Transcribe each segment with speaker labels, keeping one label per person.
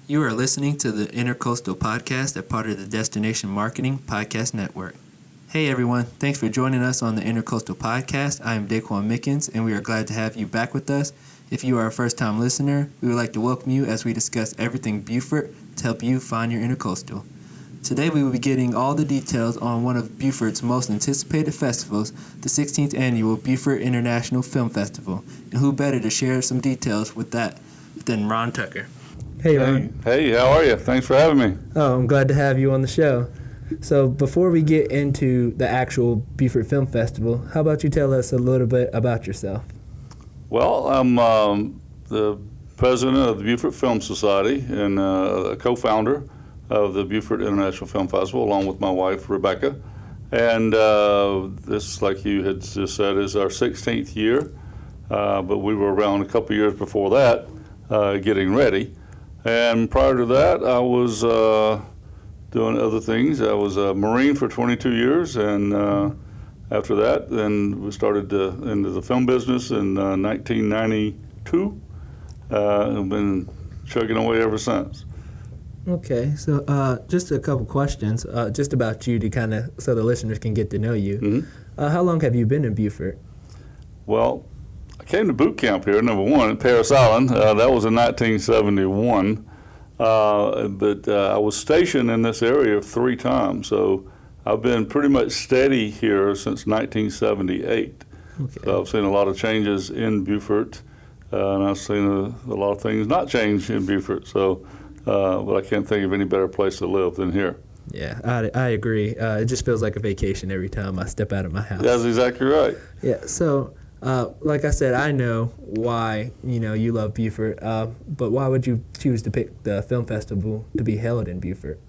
Speaker 1: You are listening to the Intercoastal Podcast, a part of the Destination Marketing Podcast Network. Hey everyone, thanks for joining us on the Intercoastal Podcast. I am Daquan Mickens, and we are glad to have you back with us. If you are a first-time listener, we would like to welcome you as we discuss everything Beaufort to help you find your Intercoastal. Today we will be getting all the details on one of Beaufort's most anticipated festivals, the 16th Annual Beaufort International Film Festival. And who better to share some details with that than Ron Tucker.
Speaker 2: Hey, Ron.
Speaker 3: Hey, how are you? Thanks for having me.
Speaker 2: Oh, I'm glad to have you on the show. So before we get into the actual Beaufort Film Festival, how about you tell us a little bit about yourself?
Speaker 3: Well, I'm the president of the Beaufort Film Society and a co-founder of the Beaufort International Film Festival, along with my wife, Rebecca. And this, like you had just said, is our 16th year, but we were around a couple years before that, getting ready. And prior to that, I was doing other things. I was a Marine for 22 years, and after that, then we started into the film business in 1992, and been chugging away ever since.
Speaker 2: Okay, so just a couple questions, just about you to kind of, so the listeners can get to know you.
Speaker 3: Mm-hmm.
Speaker 2: How long have you been in Beaufort?
Speaker 3: Well, I came to boot camp here, number one, at Parris Island. That was in 1971. But I was stationed in this area 3 times, so I've been pretty much steady here since 1978. Okay. So I've seen a lot of changes in Beaufort, and I've seen a lot of things not change in Beaufort. So, but I can't think of any better place to live than here.
Speaker 2: Yeah, I agree. It just feels like a vacation every time I step out of my house.
Speaker 3: That's exactly right.
Speaker 2: Yeah, so like I said, I know why you love Beaufort, but why would you choose to pick the film festival to be held in Beaufort?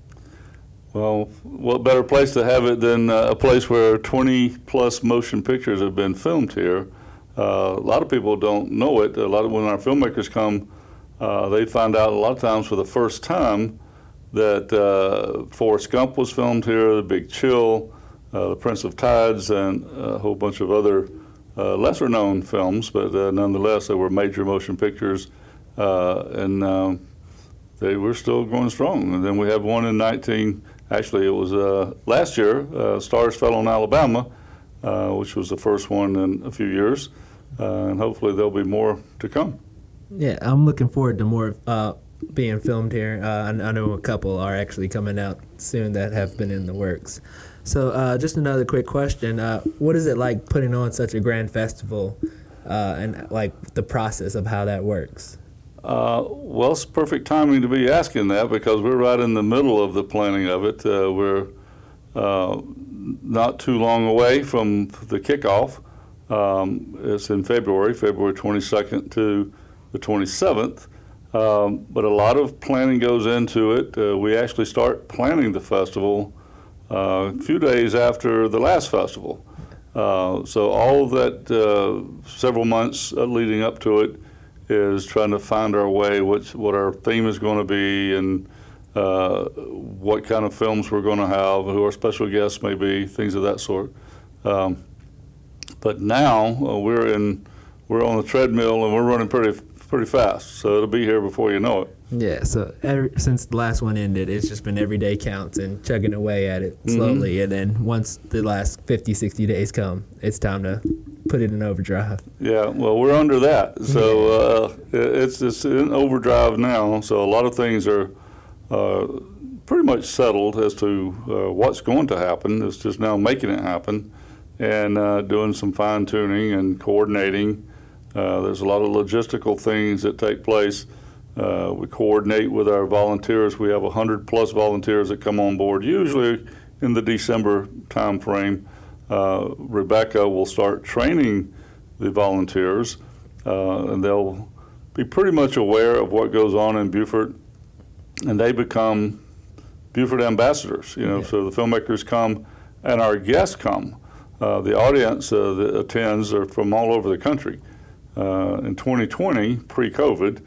Speaker 3: Well, what better place to have it than a place where 20-plus motion pictures have been filmed here? A lot of people don't know it. When our filmmakers come, they find out a lot of times for the first time that Forrest Gump was filmed here, The Big Chill, The Prince of Tides, and a whole bunch of other lesser-known films, but nonetheless, they were major motion pictures, and they were still going strong. And then we have one in it was last year, Stars Fell on Alabama, which was the first one in a few years, and hopefully there'll be more to come.
Speaker 2: Yeah, I'm looking forward to more being filmed here. I know a couple are actually coming out soon that have been in the works. So just another quick question. What is it like putting on such a grand festival and like the process of how that works?
Speaker 3: Well, it's perfect timing to be asking that because we're right in the middle of the planning of it. We're not too long away from the kickoff. It's in February 22nd to the 27th. But a lot of planning goes into it. We actually start planning the festival a few days after the last festival. So all of that several months leading up to it is trying to find our way, what our theme is going to be, and what kind of films we're going to have, who our special guests may be, things of that sort. But now we're on the treadmill and we're running pretty fast, so it'll be here before you know it.
Speaker 2: Yeah, so since the last one ended, it's just been every day counts and chugging away at it slowly, mm-hmm. And then once the last 50, 60 days come, it's time to put it in overdrive.
Speaker 3: Yeah, well, we're under that, so it's in overdrive now, so a lot of things are pretty much settled as to what's going to happen. It's just now making it happen and doing some fine-tuning and coordinating. There's a lot of logistical things that take place. We coordinate with our volunteers. We have 100-plus volunteers that come on board, usually in the December time frame. Rebecca will start training the volunteers, and they'll be pretty much aware of what goes on in Beaufort, and they become Beaufort ambassadors. So the filmmakers come, and our guests come. The audience that attends are from all over the country. In 2020, pre-COVID,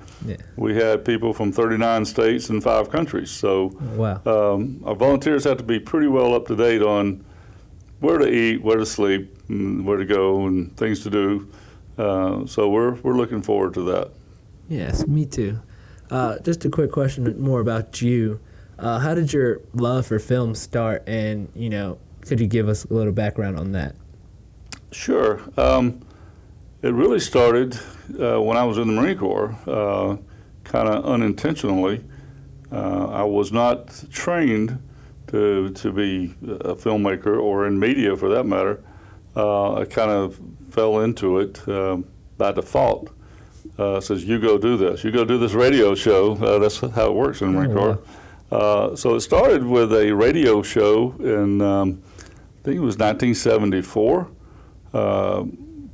Speaker 3: we had people from 39 states and 5 countries. So
Speaker 2: wow.
Speaker 3: Our volunteers have to be pretty well up to date on where to eat, where to sleep, and where to go, and things to do. So we're looking forward to that.
Speaker 2: Yes, me too. Just a quick question more about you. How did your love for film start, and could you give us a little background on that?
Speaker 3: Sure. It really started when I was in the Marine Corps, kind of unintentionally. I was not trained to be a filmmaker or in media for that matter. I kind of fell into it by default. Says, you go do this. You go do this radio show. That's how it works in the Marine Corps. Wow. So it started with a radio show in, I think it was 1974,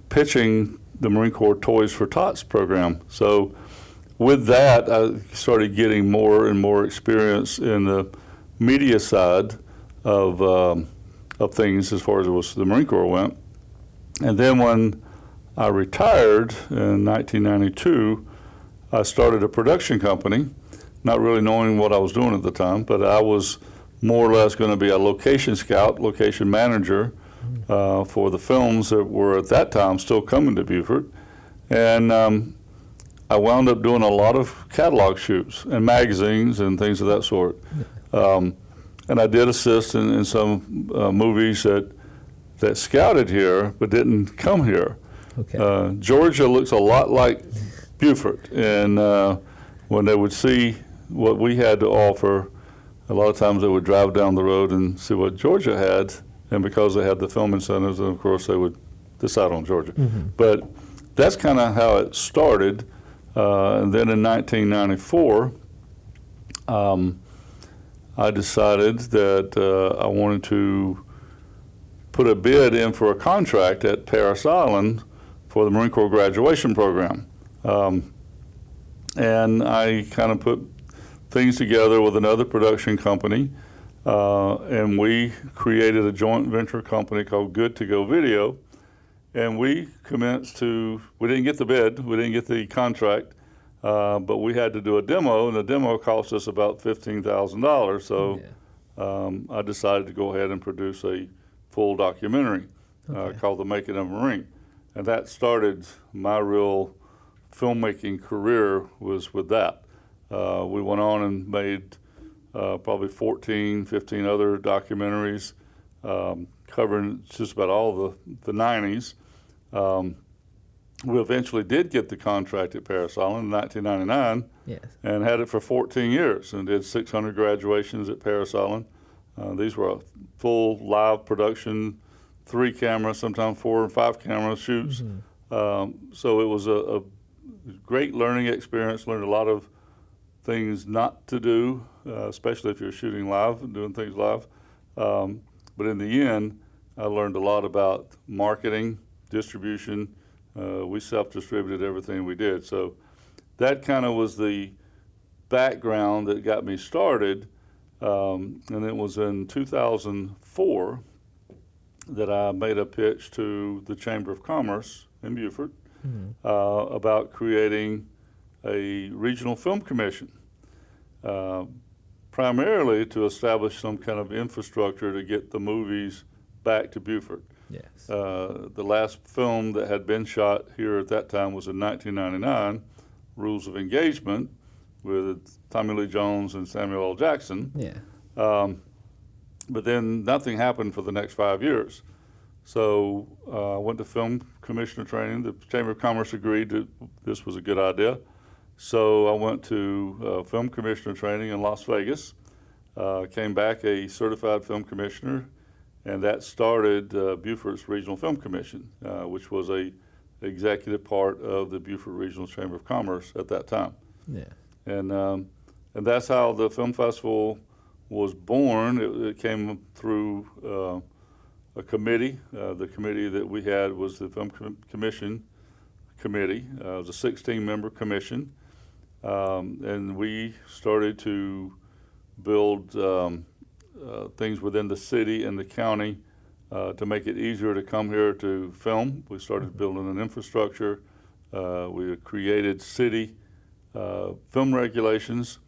Speaker 3: pitching the Marine Corps Toys for Tots program. So with that, I started getting more and more experience in the media side of things as far as the Marine Corps went. And then when I retired in 1992, I started a production company, not really knowing what I was doing at the time, but I was more or less going to be a location scout, location manager for the films that were at that time still coming to Beaufort. And I wound up doing a lot of catalog shoots and magazines and things of that sort. And I did assist in some movies that scouted here but didn't come here. Okay. Georgia looks a lot like Beaufort, and when they would see what we had to offer, a lot of times they would drive down the road and see what Georgia had, and because they had the film incentives, and of course they would decide on Georgia. Mm-hmm. But that's kind of how it started. And then in 1994, I decided that I wanted to put a bid in for a contract at Parris Island for the Marine Corps graduation program. And I kind of put things together with another production company, and we created a joint venture company called Good to Go Video. And we commenced we didn't get the bid, we didn't get the contract, but we had to do a demo, and the demo cost us about $15,000. So I decided to go ahead and produce a full documentary called The Making of a Marine. And that started my real filmmaking career was with that. We went on and made probably 14, 15 other documentaries covering just about all the 90s. We eventually did get the contract at Parris Island in 1999 and had it for 14 years and did 600 graduations at Parris Island. These were a full live production, 3 cameras, sometimes 4 and 5 camera shoots. Mm-hmm. So it was a great learning experience, learned a lot of things not to do, especially if you're shooting live and doing things live. But in the end, I learned a lot about marketing, distribution. We self-distributed everything we did. So that kind of was the background that got me started. And it was in 2004 that I made a pitch to the Chamber of Commerce in Beaufort about creating a regional film commission, primarily to establish some kind of infrastructure to get the movies back to Beaufort. Yes. The last film that had been shot here at that time was in 1999, Rules of Engagement, with Tommy Lee Jones and Samuel L. Jackson. Yeah. But then nothing happened for the next 5 years. So I went to film commissioner training. The Chamber of Commerce agreed that this was a good idea. So I went to film commissioner training in Las Vegas, came back a certified film commissioner, and that started Beaufort's Regional Film Commission, which was a executive part of the Beaufort Regional Chamber of Commerce at that time. Yeah. And that's how the film festival was born. It came through a committee. The committee that we had was the Film Commission Committee. It was a 16-member commission. And we started to build things within the city and the county to make it easier to come here to film. We started building an infrastructure. We created city film regulations,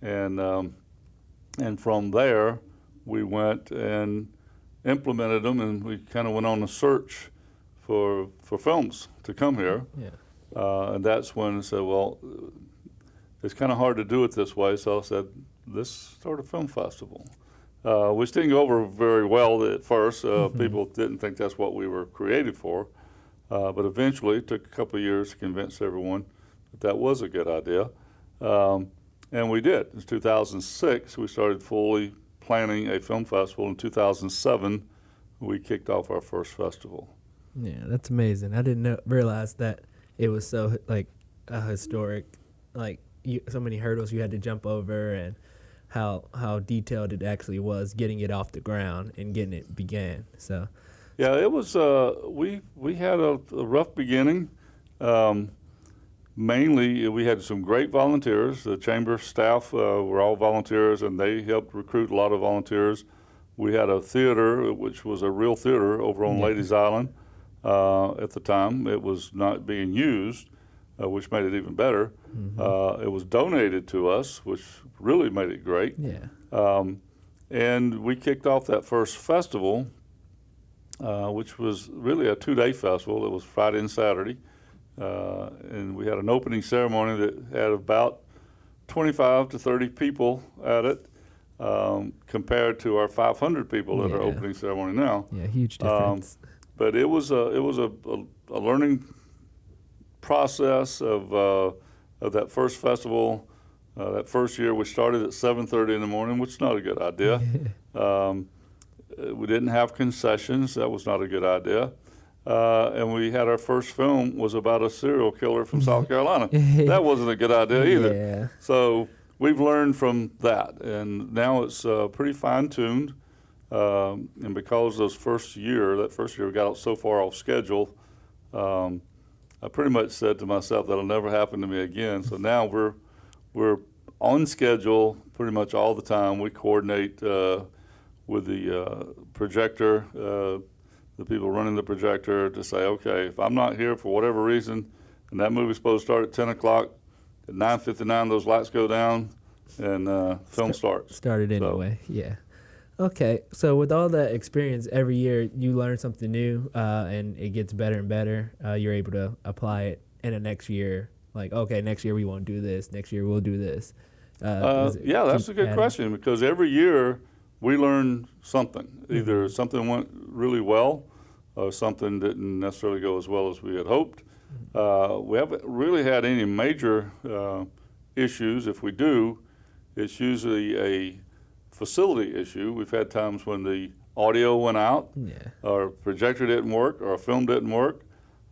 Speaker 3: and from there we went and implemented them, and we kind of went on a search for films to come here. Yeah. And that's when I said, well, it's kind of hard to do it this way. So I said, let's start a film festival, which didn't go over very well at first. People didn't think that's what we were created for. But eventually, it took a couple of years to convince everyone that was a good idea. And we did. In 2006, we started fully planning a film festival. In 2007, we kicked off our first festival.
Speaker 2: Yeah, that's amazing. I didn't realize that it was so like a historic, like so many hurdles you had to jump over, and how detailed it actually was getting it off the ground and getting it began. So.
Speaker 3: Yeah, it was. We had a rough beginning. Mainly, we had some great volunteers. The chamber staff were all volunteers, and they helped recruit a lot of volunteers. We had a theater, which was a real theater over on Ladies Island. At the time, it was not being used, which made it even better. It was donated to us, which really made it great.
Speaker 2: Yeah.
Speaker 3: And we kicked off that first festival, which was really a 2-day festival. It was Friday and Saturday. And we had an opening ceremony that had about 25 to 30 people at it, compared to our 500 people at our opening ceremony now.
Speaker 2: Yeah, huge difference.
Speaker 3: But it was a learning process of that first festival. That first year, we started at 7:30 in the morning, which is not a good idea. We didn't have concessions. That was not a good idea. And we had our first film was about a serial killer from South Carolina. That wasn't a good idea either.
Speaker 2: Yeah.
Speaker 3: So we've learned from that, and now it's pretty fine-tuned. And because that first year we got so far off schedule, I pretty much said to myself that'll never happen to me again. So now we're on schedule pretty much all the time. We coordinate with the projector, the people running the projector, to say, okay, if I'm not here for whatever reason, and that movie's supposed to start at 10 o'clock, at 9:59 those lights go down, and film starts.
Speaker 2: Started anyway, yeah. Okay, so with all that experience, every year you learn something new, and it gets better and better. You're able to apply it in the next year. Like, okay, next year we won't do this. Next year we'll do this.
Speaker 3: Yeah, that's a good question, because every year we learn something. Either something went really well, or something didn't necessarily go as well as we had hoped. We haven't really had any major issues. If we do, it's usually a facility issue. We've had times when the audio went out, or a projector didn't work, or a film didn't work.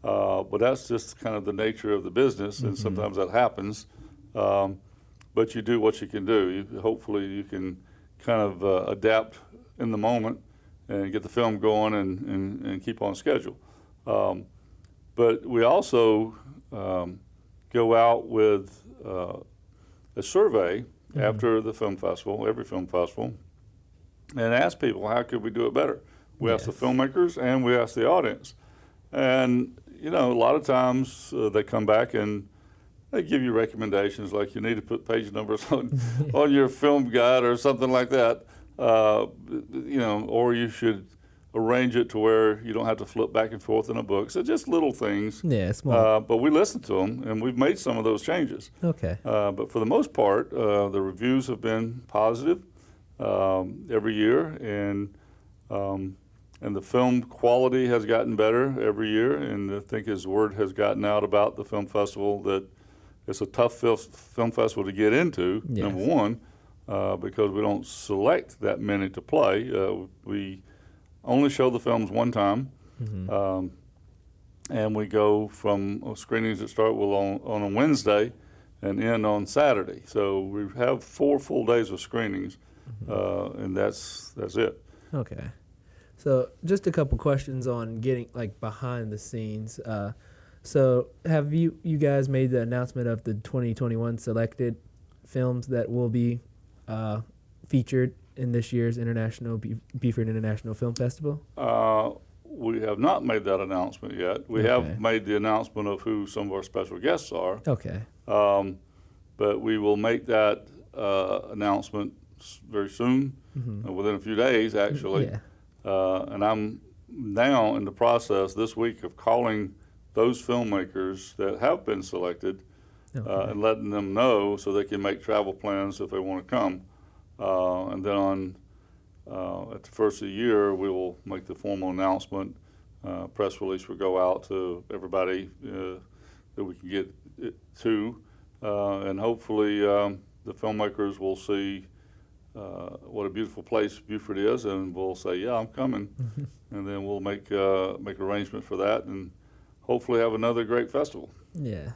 Speaker 3: But that's just kind of the nature of the business, and sometimes that happens. But you do what you can do. Hopefully you can kind of adapt in the moment and get the film going and keep on schedule. But we also go out with a survey after the film festival, every film festival, and ask people, how could we do it better? We ask the filmmakers and we ask the audience. And, you know, a lot of times they come back and they give you recommendations, like you need to put page numbers on your film guide or something like that, you know, or you should arrange it to where you don't have to flip back and forth in a book. So just little things.
Speaker 2: Yeah, small.
Speaker 3: But we listen to them, and we've made some of those changes.
Speaker 2: Okay.
Speaker 3: But for the most part, the reviews have been positive every year, and the film quality has gotten better every year. And I think his word has gotten out about the film festival that it's a tough film festival to get into, number one, because we don't select that many to play. We only show the films one time, and we go from screenings that start on a Wednesday and end on Saturday. So we have 4 full days of screenings, and that's it.
Speaker 2: Okay. So just a couple questions on getting like behind the scenes. So have you guys made the announcement of the 2021 selected films that will be featured in this year's Beaufort International Film Festival?
Speaker 3: We have not made that announcement yet. We have made the announcement of who some of our special guests are.
Speaker 2: Okay.
Speaker 3: But we will make that announcement very soon, within a few days, actually.
Speaker 2: Yeah.
Speaker 3: And I'm now in the process this week of calling those filmmakers that have been selected
Speaker 2: Okay.
Speaker 3: and letting them know so they can make travel plans if they want to come. And then at the first of the year, we will make the formal announcement. Press release will go out to everybody that we can get it to, and hopefully the filmmakers will see what a beautiful place Beaufort is, and we'll say, yeah, I'm coming, and then we'll make arrangement for that, and hopefully have another great festival.
Speaker 2: Yeah.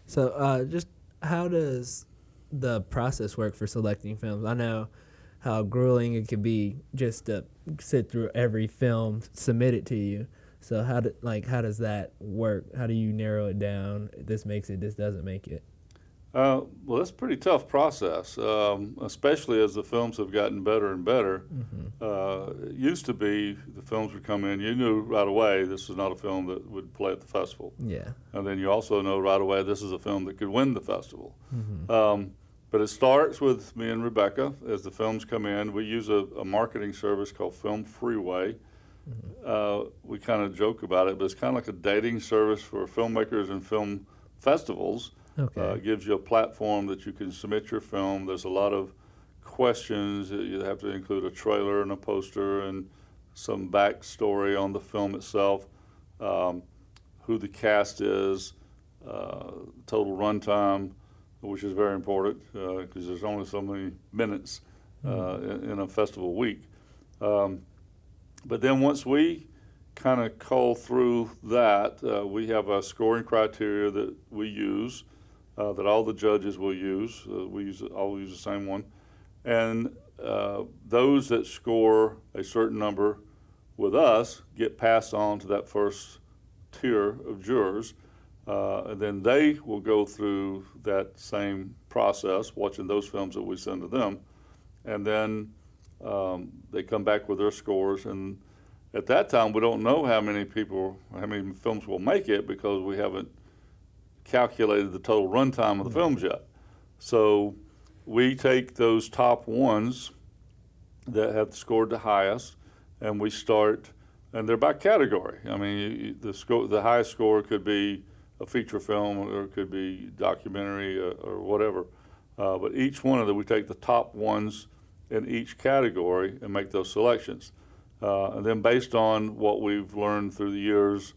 Speaker 2: So just how does the process work for selecting films? I know how grueling it could be just to sit through every film submitted to you. So how does that work? How do you narrow it down? This makes it, this doesn't make it.
Speaker 3: Well, that's a pretty tough process, especially as the films have gotten better and better. It used to be the films would come in, you knew right away this was not a film that would play at the festival.
Speaker 2: Yeah.
Speaker 3: And then you also know right away this is a film that could win the festival. But it starts with me and Rebecca. As the films come in, we use a marketing service called Film Freeway. We kind of joke about it, but it's kind of like a dating service for filmmakers and film festivals.
Speaker 2: Okay.
Speaker 3: It gives you a platform that you can submit your film. There's a lot of questions. You have to include a trailer and a poster and some backstory on the film itself, who the cast is, total runtime, which is very important because there's only so many minutes in a festival week. But then once we kind of cull through that, we have a scoring criteria that we use, that all the judges will use. We all use the same one. And those that score a certain number with us get passed on to that first tier of jurors. And then they will go through that same process, watching those films that we send to them. And then they come back with their scores. And at that time, we don't know how many films will make it because we haven't calculated the total runtime of the films yet. So we take those top ones that have scored the highest, and we start, and they're by category. I mean, the highest score could be a feature film, or it could be documentary, or whatever. But each one of them, we take the top ones in each category and make those selections. And then based on what we've learned through the years,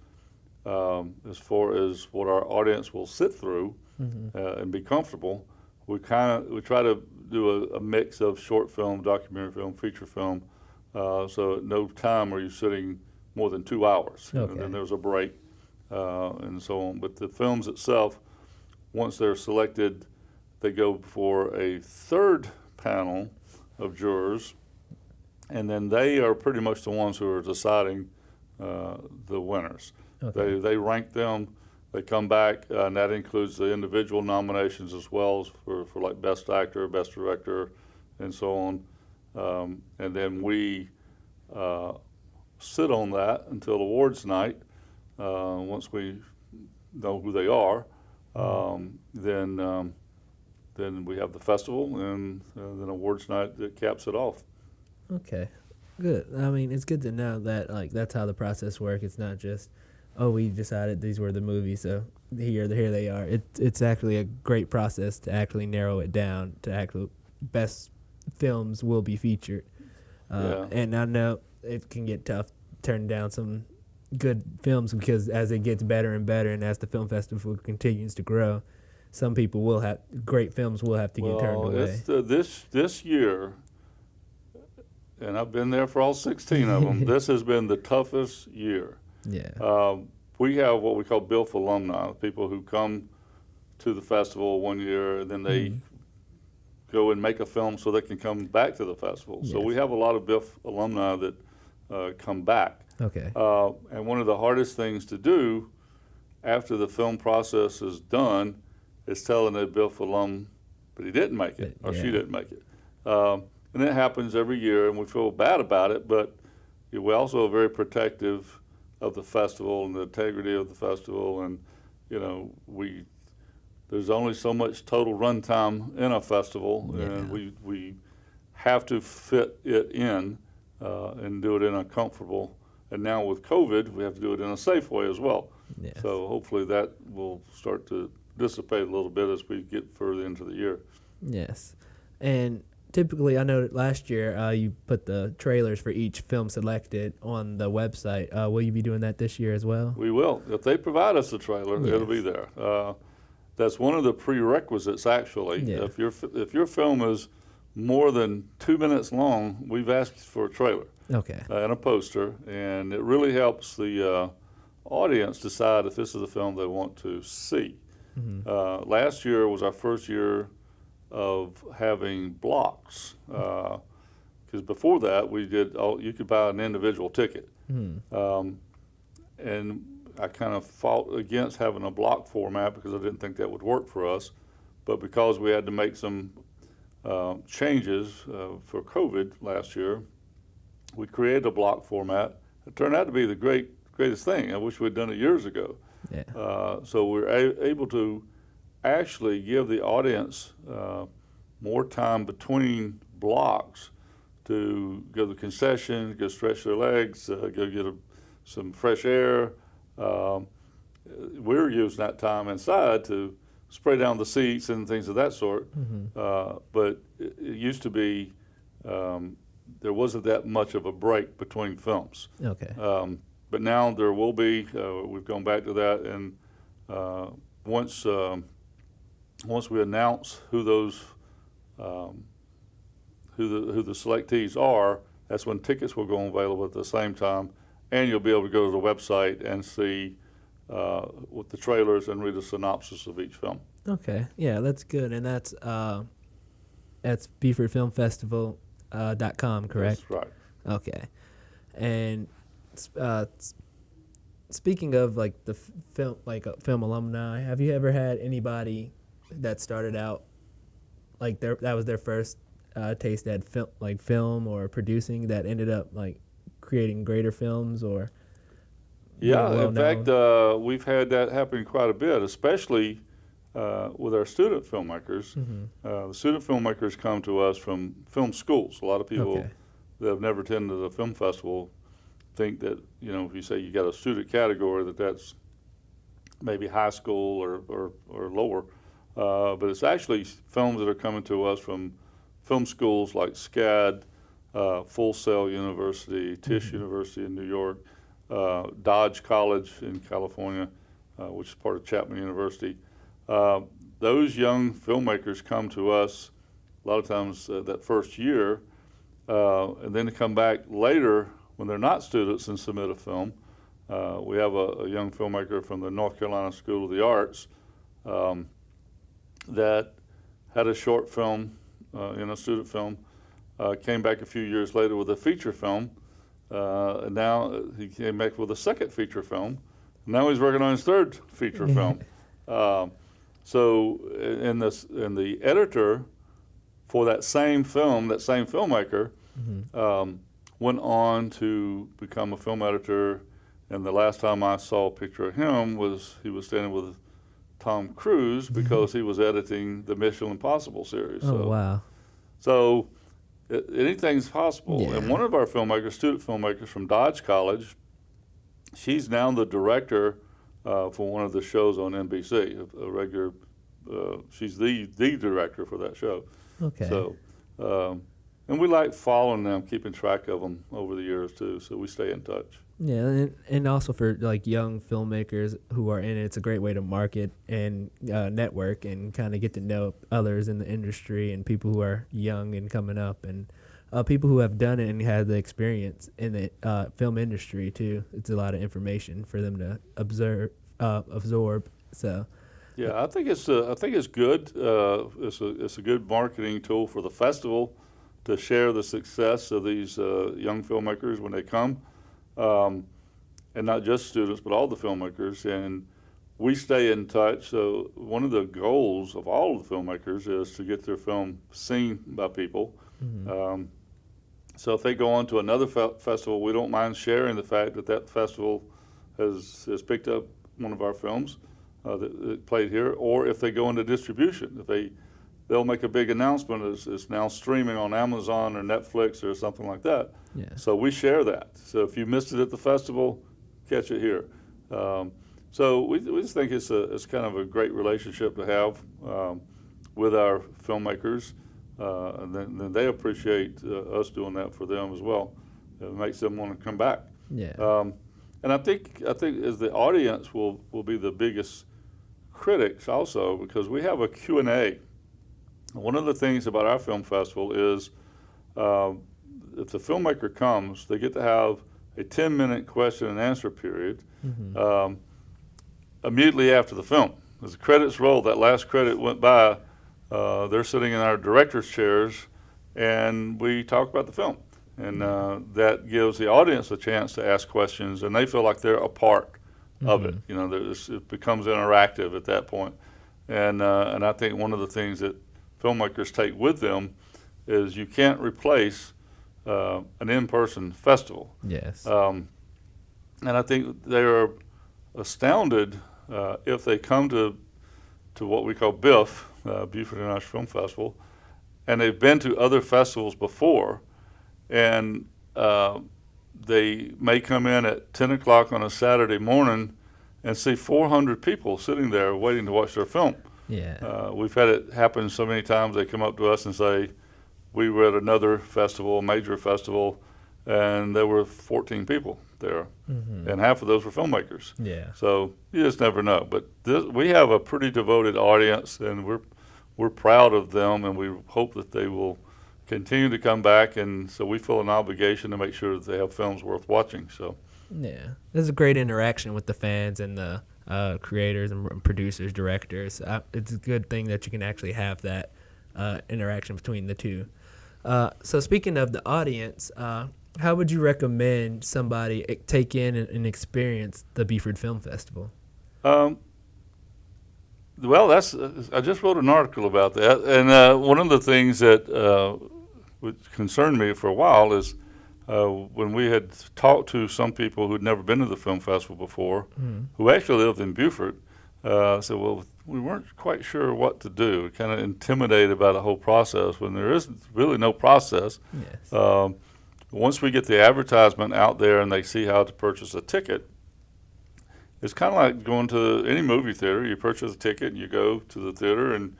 Speaker 3: as far as what our audience will sit through and be comfortable, we try to do a mix of short film, documentary film, feature film. So at no time are you sitting more than 2 hours, and then there's a break and so on. But the films itself, once they're selected, they go before a third panel of jurors, and then they are pretty much the ones who are deciding the winners.
Speaker 2: Okay.
Speaker 3: They rank them. They come back, and that includes the individual nominations as well as for like Best Actor, Best Director, and so on. And then we sit on that until awards night. Once we know who they are, then we have the festival, and then awards night that caps it off.
Speaker 2: Okay, good. I mean, it's good to know that that's how the process works. It's not just, oh, we decided these were the movies, so here they are. It's actually a great process to actually narrow it down to actually best films will be featured. And I know it can get tough turning down some good films because as it gets better and better, and as the film festival continues to grow, some people will have great films will have to get turned away.
Speaker 3: This year, and I've been there for all 16 of them. This has been the toughest year.
Speaker 2: Yeah.
Speaker 3: We have what we call BIFF alumni, people who come to the festival one year and then they go and make a film so they can come back to the festival.
Speaker 2: Yes.
Speaker 3: So we have a lot of BIFF alumni that come back.
Speaker 2: Okay.
Speaker 3: And one of the hardest things to do after the film process is done is telling a BIFF alum that he didn't make it or she didn't make it. And it happens every year, and we feel bad about it, but we're also very protective of the festival and the integrity of the festival. And, there's only so much total runtime in a festival, and we have to fit it in and do it in a comfortable. And now with COVID, we have to do it in a safe way as well.
Speaker 2: Yes.
Speaker 3: So hopefully that will start to dissipate a little bit as we get further into the year.
Speaker 2: Yes. And typically, I know that last year you put the trailers for each film selected on the website. Will you be doing that this year as well?
Speaker 3: We will. If they provide us a trailer, it'll be there. That's one of the prerequisites, actually.
Speaker 2: Yeah.
Speaker 3: If your film is more than 2 minutes long, we've asked for a trailer
Speaker 2: Okay.
Speaker 3: and a poster, and it really helps the audience decide if this is a film they want to see. Last year was our first year of having blocks, because before that we did you could buy an individual ticket, and I kind of fought against having a block format because I didn't think that would work for us, but because we had to make some changes for COVID last year, we created a block format. It turned out to be the greatest thing. I wish we'd done it years ago.
Speaker 2: Yeah.
Speaker 3: So we're able to actually give the audience more time between blocks to go to the concession, go stretch their legs, go get some fresh air. We're using that time inside to spray down the seats and things of that sort. But it used to be there wasn't that much of a break between films.
Speaker 2: Okay.
Speaker 3: But now there will be. We've gone back to that, and once we announce who those who the selectees are, that's when tickets will go available at the same time, and you'll be able to go to the website and see with the trailers and read a synopsis of each film.
Speaker 2: Okay. Yeah, that's good. And that's Beaufort Film Festival .com, correct?
Speaker 3: That's right.
Speaker 2: Okay. And speaking of like the film, like film alumni, have you ever had anybody that started out like that was their first taste at film or producing that ended up like creating greater films or?
Speaker 3: Yeah, in fact, we've had that happen quite a bit, especially with our student filmmakers. The student filmmakers come to us from film schools. A lot of people that have never attended a film festival think that, if you say you got a student category, that's maybe high school or lower. But it's actually films that are coming to us from film schools like SCAD, Full Sail University, Tisch University in New York, Dodge College in California, which is part of Chapman University. Those young filmmakers come to us a lot of times that first year, and then to come back later when they're not students and submit a film. We have a young filmmaker from the North Carolina School of the Arts that had a short film, a student film, came back a few years later with a feature film, and now he came back with a second feature film. Now he's working on his third feature film. So, in the editor for that same film, that same filmmaker, went on to become a film editor. And the last time I saw a picture of him was he was standing with Tom Cruise because he was editing the Mission Impossible series.
Speaker 2: Oh, wow.
Speaker 3: So anything's possible.
Speaker 2: Yeah.
Speaker 3: And one of our filmmakers, student filmmakers from Dodge College, she's now the director for one of the shows on NBC, a regular. She's the director for that show.
Speaker 2: Okay.
Speaker 3: So, and we like following them, keeping track of them over the years too. So we stay in touch.
Speaker 2: Yeah, and also for like young filmmakers who are in it, it's a great way to market and network and kind of get to know others in the industry and people who are young and coming up and people who have done it and had the experience in the film industry too. It's a lot of information for them to absorb. So.
Speaker 3: Yeah, I think it's good. It's a good marketing tool for the festival to share the success of these young filmmakers when they come, and not just students, but all the filmmakers. And we stay in touch. So one of the goals of all of the filmmakers is to get their film seen by people. So if they go on to another festival, we don't mind sharing the fact that festival has picked up one of our films that played here, or if they go into distribution, they'll make a big announcement. It's now streaming on Amazon or Netflix or something like that.
Speaker 2: Yeah.
Speaker 3: So we share that. So if you missed it at the festival, catch it here. So we just think it's kind of a great relationship to have with our filmmakers, and then they appreciate us doing that for them as well. It makes them want to come back.
Speaker 2: Yeah.
Speaker 3: And I think as the audience will be the biggest critics also, because we have a Q&A. One of the things about our film festival is if the filmmaker comes, they get to have a 10-minute question and answer period immediately after the film. As the credits roll, that last credit went by, they're sitting in our director's chairs, and we talk about the film. And that gives the audience a chance to ask questions, and they feel like they're a part of it. You know, it becomes interactive at that point. And I think one of the things that filmmakers take with them is you can't replace an in-person festival.
Speaker 2: Yes.
Speaker 3: And I think they are astounded if they come to what we call BIFF, Beaufort International Film Festival, and they've been to other festivals before, and they may come in at 10 o'clock on a Saturday morning and see 400 people sitting there waiting to watch their film.
Speaker 2: Yeah.
Speaker 3: We've had it happen so many times. They come up to us and say, we were at another festival, a major festival, and there were 14 people there, and half of those were filmmakers.
Speaker 2: Yeah.
Speaker 3: So you just never know. But we have a pretty devoted audience, and we're proud of them, and we hope that they will continue to come back. And so we feel an obligation to make sure that they have films worth watching. So
Speaker 2: yeah, there's a great interaction with the fans and the creators and producers, directors. It's a good thing that you can actually have that interaction between the two. So speaking of the audience, how would you recommend somebody take in and experience the Beaufort Film Festival?
Speaker 3: Well, I just wrote an article about that, and one of the things that would concern me for a while is when we had talked to some people who'd never been to the film festival before, who actually lived in Beaufort, said, well, we weren't quite sure what to do, kind of intimidated about the whole process when there is really no process.
Speaker 2: Yes.
Speaker 3: Once we get the advertisement out there and they see how to purchase a ticket, it's kind of like going to any movie theater. You purchase a ticket and you go to the theater, and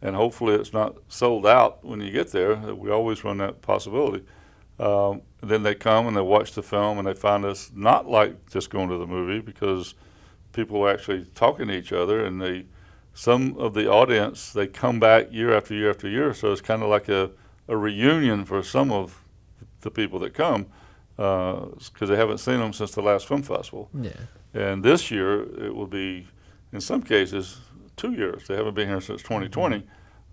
Speaker 3: hopefully it's not sold out when you get there. We always run that possibility. Then they come and they watch the film, and they find us not like just going to the movie, because people are actually talking to each other, and some of the audience, they come back year after year after year. So it's kind of like a reunion for some of the people that come, because they haven't seen them since the last film festival.
Speaker 2: Yeah.
Speaker 3: And this year it will be, in some cases, 2 years. They haven't been here since 2020.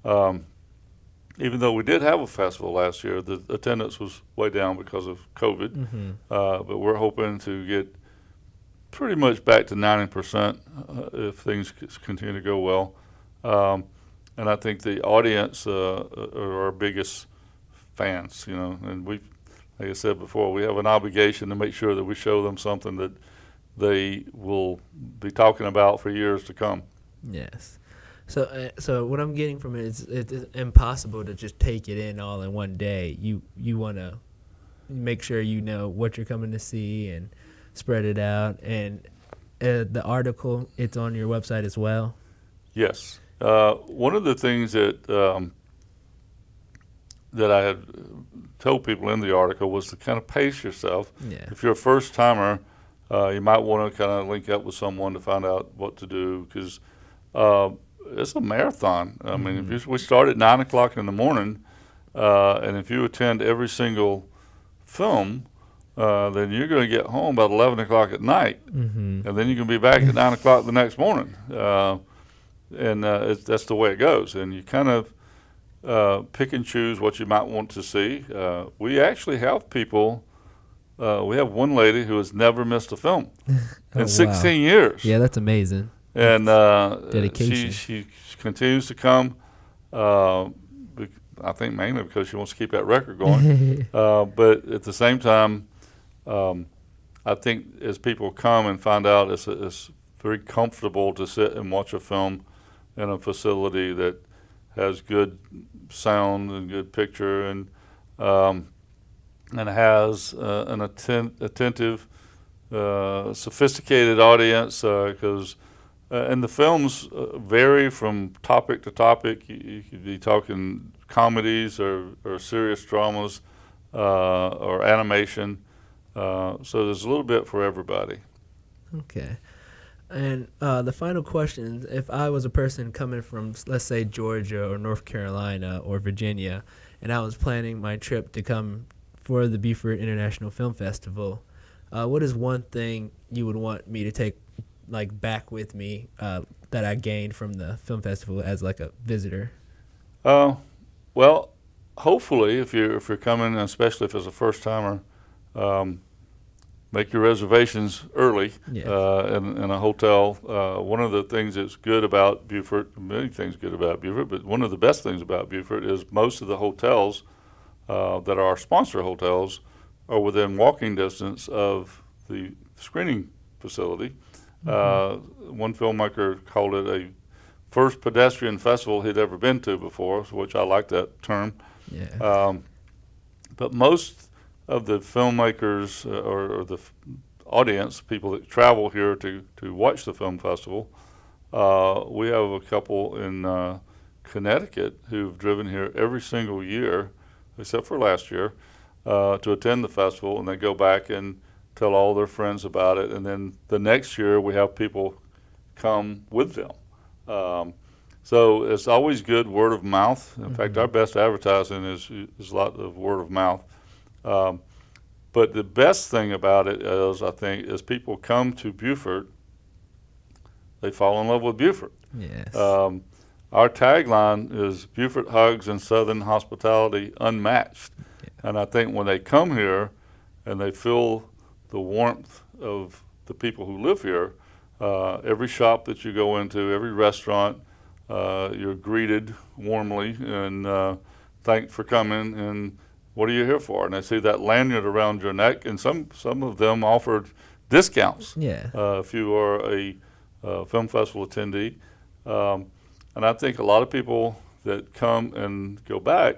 Speaker 3: Even though we did have a festival last year, the attendance was way down because of COVID. But we're hoping to get pretty much back to 90% if things continue to go well. And I think the audience are our biggest fans, you know, and like I said before, we have an obligation to make sure that we show them something that they will be talking about for years to come.
Speaker 2: Yes. So what I'm getting from it is it's impossible to just take it in all in one day. You want to make sure you know what you're coming to see and spread it out. And the article, it's on your website as well?
Speaker 3: Yes. One of the things that I had told people in the article was to kind of pace yourself.
Speaker 2: Yeah.
Speaker 3: If you're a first timer, you might want to kind of link up with someone to find out what to do, because it's a marathon. I mean, if we start at 9 o'clock in the morning, and if you attend every single film, then you're going to get home about 11 o'clock at night, and then you can be back at 9 o'clock the next morning. And that's the way it goes. And you kind of pick and choose what you might want to see. We actually have people. We have one lady who has never missed a film in 16 years.
Speaker 2: Yeah, that's amazing.
Speaker 3: And
Speaker 2: dedication.
Speaker 3: She continues to come. I think mainly because she wants to keep that record going. But at the same time, I think as people come and find out, it's very comfortable to sit and watch a film in a facility that has good sound and good picture, and has an attentive sophisticated audience because and the films vary from topic to topic. You could be talking comedies or serious dramas or animation. So there's a little bit for everybody.
Speaker 2: Okay. And the final question, if I was a person coming from, let's say, Georgia or North Carolina or Virginia, and I was planning my trip to come for the Beaufort International Film Festival, what is one thing you would want me to take back with me that I gained from the film festival as like a visitor?
Speaker 3: Well, hopefully, if you're coming, especially if it's a first timer, make your reservations early in a hotel. One of the things that's good about Beaufort, many things good about Beaufort, but one of the best things about Beaufort is most of the hotels that are our sponsor hotels are within walking distance of the screening facility. One filmmaker called it a first pedestrian festival he'd ever been to before, which I like that term.
Speaker 2: Yeah.
Speaker 3: But most of the filmmakers or the audience, people that travel here to watch the film festival, we have a couple in Connecticut who've driven here every single year, except for last year, to attend the festival, and they go back and tell all their friends about it. And then the next year we have people come with them. So it's always good word of mouth. In fact, our best advertising is a lot of word of mouth. But the best thing about it is, I think, is people come to Beaufort, they fall in love with Beaufort.
Speaker 2: Yes.
Speaker 3: Our tagline is Beaufort hugs and Southern hospitality unmatched.
Speaker 2: Yeah.
Speaker 3: And I think when they come here and they feel the warmth of the people who live here, every shop that you go into, every restaurant, you're greeted warmly and thanked for coming, and what are you here for? And they see that lanyard around your neck, and some of them offered discounts if you are a film festival attendee. And I think a lot of people that come and go back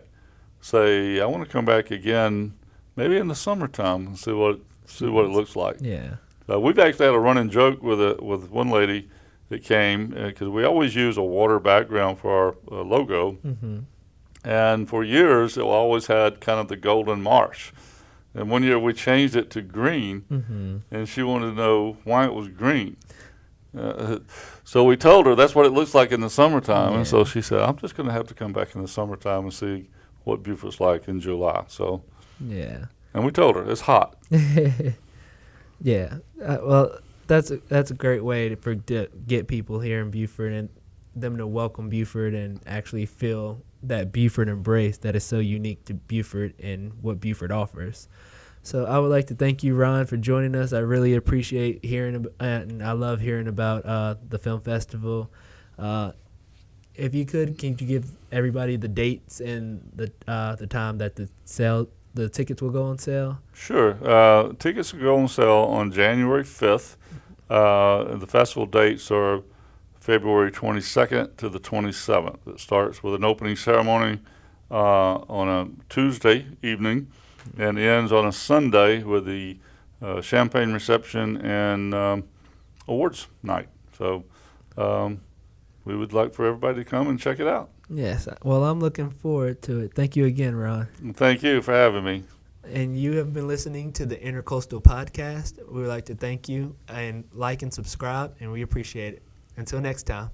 Speaker 3: say, I want to come back again, maybe in the summertime, and see what it looks like.
Speaker 2: Yeah.
Speaker 3: We've actually had a running joke with one lady that came, because we always use a water background for our logo.
Speaker 2: Mm-hmm.
Speaker 3: And for years, it always had kind of the golden marsh. And one year we changed it to green, and she wanted to know why it was green. So we told her that's what it looks like in the summertime. And so she said, I'm just going to have to come back in the summertime and see what Beaufort's like in July. So
Speaker 2: yeah.
Speaker 3: And we told her it's hot.
Speaker 2: Yeah. Well, that's a great way to get people here in Beaufort and them to welcome Beaufort and actually feel that Beaufort embrace that is so unique to Beaufort and what Beaufort offers. So I would like to thank you, Ron, for joining us. I really appreciate hearing, and I love hearing about the film festival. If you could, can you give everybody the dates and the time that the tickets will go on sale?
Speaker 3: Sure. Tickets will go on sale on January 5th. The festival dates are February 22nd to the 27th. It starts with an opening ceremony on a Tuesday evening and ends on a Sunday with the champagne reception and awards night. So we would like for everybody to come and check it out.
Speaker 2: Yes. Well, I'm looking forward to it. Thank you again, Ron.
Speaker 3: Thank you for having me.
Speaker 2: And you have been listening to the Intercoastal Podcast. We would like to thank you and like and subscribe, and we appreciate it. Until next time.